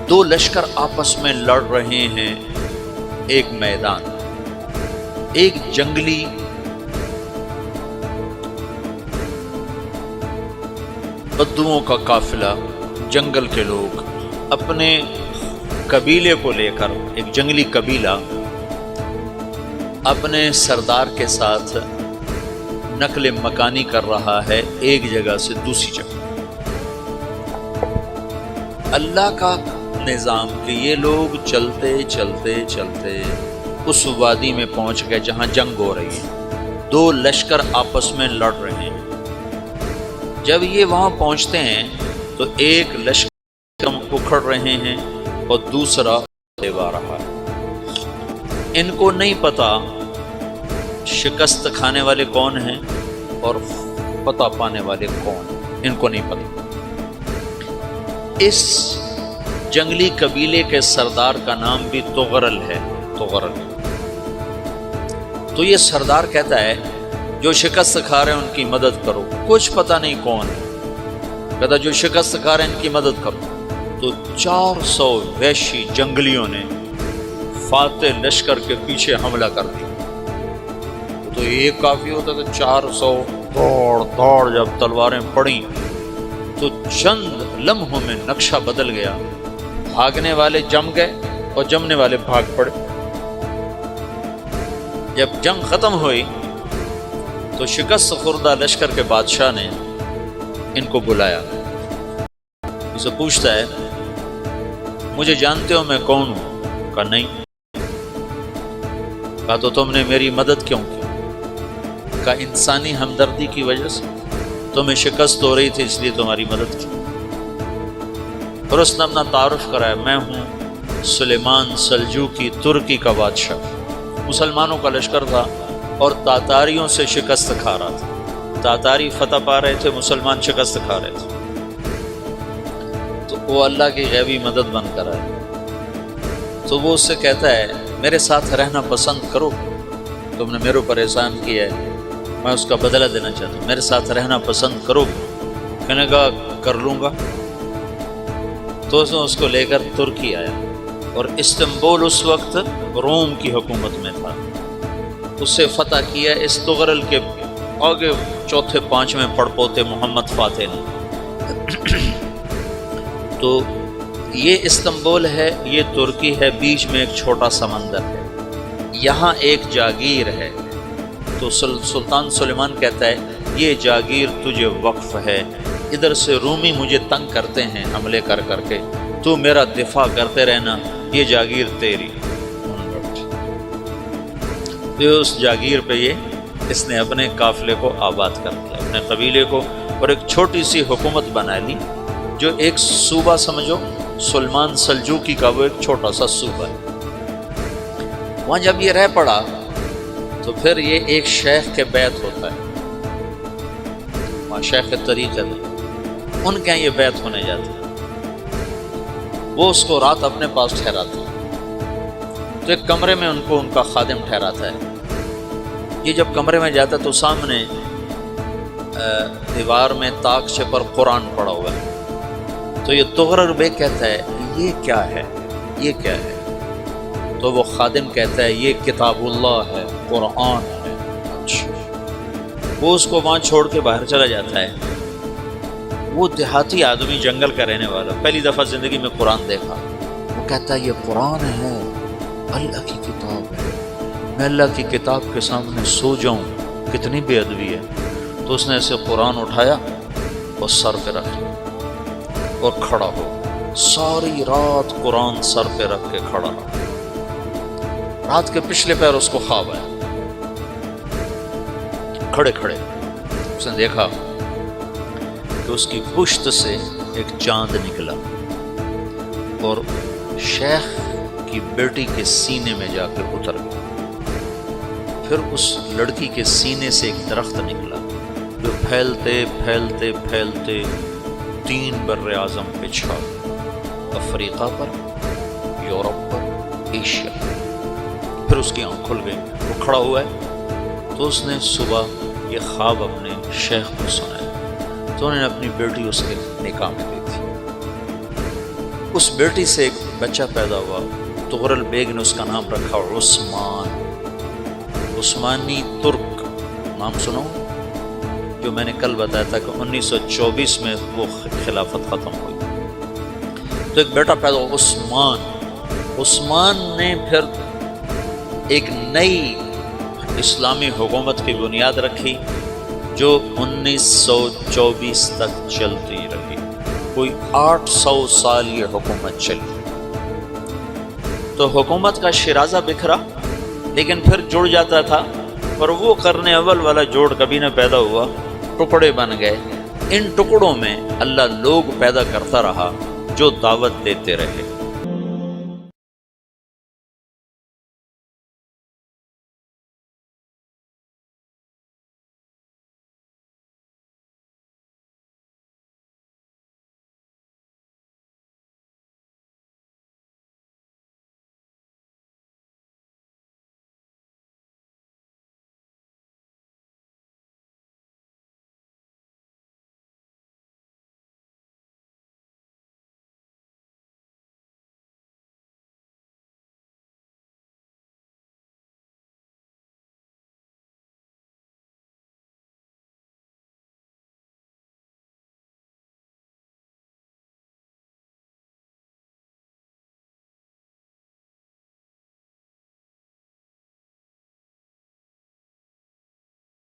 دو لشکر آپس میں لڑ رہے ہیں ایک میدان، ایک جنگلی بدوؤں کا قافلہ، جنگل کے لوگ اپنے قبیلے کو لے کر، ایک جنگلی قبیلہ اپنے سردار کے ساتھ نقل مکانی کر رہا ہے ایک جگہ سے دوسری جگہ۔ اللہ کا نظام کہ یہ لوگ چلتے چلتے چلتے اس وادی میں پہنچ گئے جہاں جنگ ہو رہی ہے، دو لشکر آپس میں لڑ رہے ہیں۔ جب یہ وہاں پہنچتے ہیں تو ایک لشکر اکھڑ رہے ہیں اور دوسرا دیوا رہا ہے۔ ان کو نہیں پتا شکست کھانے والے کون ہیں اور فتح پانے والے کون ہیں، ان کو نہیں پتا۔ اس جنگلی قبیلے کے سردار کا نام بھی تغرل ہے، تغرل۔ تو یہ سردار کہتا ہے جو شکست کھا رہے ہیں ان کی مدد کرو، کچھ پتہ نہیں کون ہے، کہتا جو شکست کھا رہے ہیں ان کی مدد کرو۔ تو 400 وحشی جنگلیوں نے فاتح لشکر کے پیچھے حملہ کر دیا۔ تو ایک کافی ہوتا تھا، 400 دوڑ دوڑ جب تلواریں پڑیں تو چند لمحوں میں نقشہ بدل گیا، بھاگنے والے جم گئے اور جمنے والے بھاگ پڑے۔ جب جنگ ختم ہوئی تو شکست خوردہ لشکر کے بادشاہ نے ان کو بلایا، اسے پوچھتا ہے مجھے جانتے ہو میں کون ہوں؟ کہا نہیں۔ کہا تو تم نے میری مدد کیوں کی؟ کہا انسانی ہمدردی کی وجہ سے، تمہیں شکست ہو رہی تھی اس لیے تمہاری مدد کی۔ اور اس نے اپنا تعارف کرایا، میں ہوں سلیمان سلجوقی، ترکی کا بادشاہ۔ مسلمانوں کا لشکر تھا اور تاتاریوں سے شکست کھا رہا تھا، تاتاری فتح پا رہے تھے، مسلمان شکست کھا رہے تھے۔ تو وہ اللہ کی غیبی مدد بن کر آئے۔ تو وہ اس سے کہتا ہے میرے ساتھ رہنا پسند کرو، تم نے میرے اوپر احسان کیا ہے، میں اس کا بدلہ دینا چاہتا ہوں، میرے ساتھ رہنا پسند کرو؟ کہنے کا کر لوں گا۔ تو اس کو لے کر ترکی آیا، اور استنبول اس وقت روم کی حکومت میں تھا، اسے فتح کیا اس تغرل کے آگے چوتھے پانچویں پڑپوتے محمد فاتح نے۔ تو یہ استنبول ہے، یہ ترکی ہے، بیچ میں ایک چھوٹا سمندر ہے، یہاں ایک جاگیر ہے۔ تو سلطان سلیمان کہتا ہے یہ جاگیر تجھے وقف ہے، ادھر سے رومی مجھے تنگ کرتے ہیں حملے کر کر کے، تو میرا دفاع کرتے رہنا، یہ جاگیر تیری۔ تو اس جاگیر پہ اس نے اپنے قافلے کو آباد کر دیا، اپنے قبیلے کو، اور ایک چھوٹی سی حکومت بنا لی، جو ایک صوبہ سمجھو سلمان سلجوقی کا، وہ ایک چھوٹا سا صوبہ ہے۔ وہاں جب یہ رہ پڑا تو پھر یہ ایک شیخ کے بیعت ہوتا ہے، وہاں شیخ طریقت ہے، ان کے یہ بیعت ہونے جاتا ہے۔ وہ اس کو رات اپنے پاس ٹھہراتا ہے، تو ایک کمرے میں ان کو ان کا خادم ٹھہراتا ہے۔ یہ جب کمرے میں جاتا ہے تو سامنے دیوار میں طاقچے پر قرآن پڑا ہوا ہے۔ تو یہ تغرل بیگ کہتا ہے یہ کیا ہے، یہ کیا ہے؟ تو وہ خادم کہتا ہے یہ کتاب اللہ ہے، قرآن ہے۔ وہ اس کو وہاں چھوڑ کے باہر چلا جاتا ہے۔ وہ دیہاتی آدمی، جنگل کا رہنے والا، پہلی دفعہ زندگی میں قرآن دیکھا، وہ کہتا ہے یہ قرآن ہے، اللہ کی کتاب ہے، میں اللہ کی کتاب کے سامنے سو جاؤں، کتنی بے ادبی ہے۔ تو اس نے اسے قرآن اٹھایا اور سر پہ رکھ لیا اور کھڑا ہو، ساری رات قرآن سر پہ رکھ کے کھڑا رہا۔ رات کے پچھلے پہر اس کو خواب آیا، کھڑے کھڑے اس نے دیکھا کہ اس کی پشت سے ایک چاند نکلا اور شیخ کی بیٹی کے سینے میں جا کے اتر گیا۔ پھر اس لڑکی کے سینے سے ایک درخت نکلا جو پھیلتے پھیلتے پھیلتے 3 بر اعظم پہ چھا گیا، افریقہ پر، یورپ پر، ایشیا پر۔ پھر اس کی آنکھ کھل گئی، وہ کھڑا ہوا ہے۔ تو اس نے صبح یہ خواب اپنے شیخ کو سنایا، تو انہوں نے اپنی بیٹی اس کے نکاح میں دی تھی۔ اس بیٹی سے ایک بچہ پیدا ہوا، تغرل بیگ نے اس کا نام رکھا عثمان، عثمانی ترک نام سنو، جو میں نے کل بتایا تھا کہ 1924 میں وہ خلافت ختم ہوئی۔ تو ایک بیٹا پیدا ہوا عثمان، عثمان نے پھر ایک نئی اسلامی حکومت کی بنیاد رکھی جو 1924 تک چلتی رہی، کوئی 800 سال یہ حکومت چلی۔ تو حکومت کا شیرازہ بکھرا لیکن پھر جڑ جاتا تھا، پر وہ قرن اول والا جوڑ کبھی نہ پیدا ہوا، ٹکڑے بن گئے۔ ان ٹکڑوں میں اللہ لوگ پیدا کرتا رہا جو دعوت دیتے رہے۔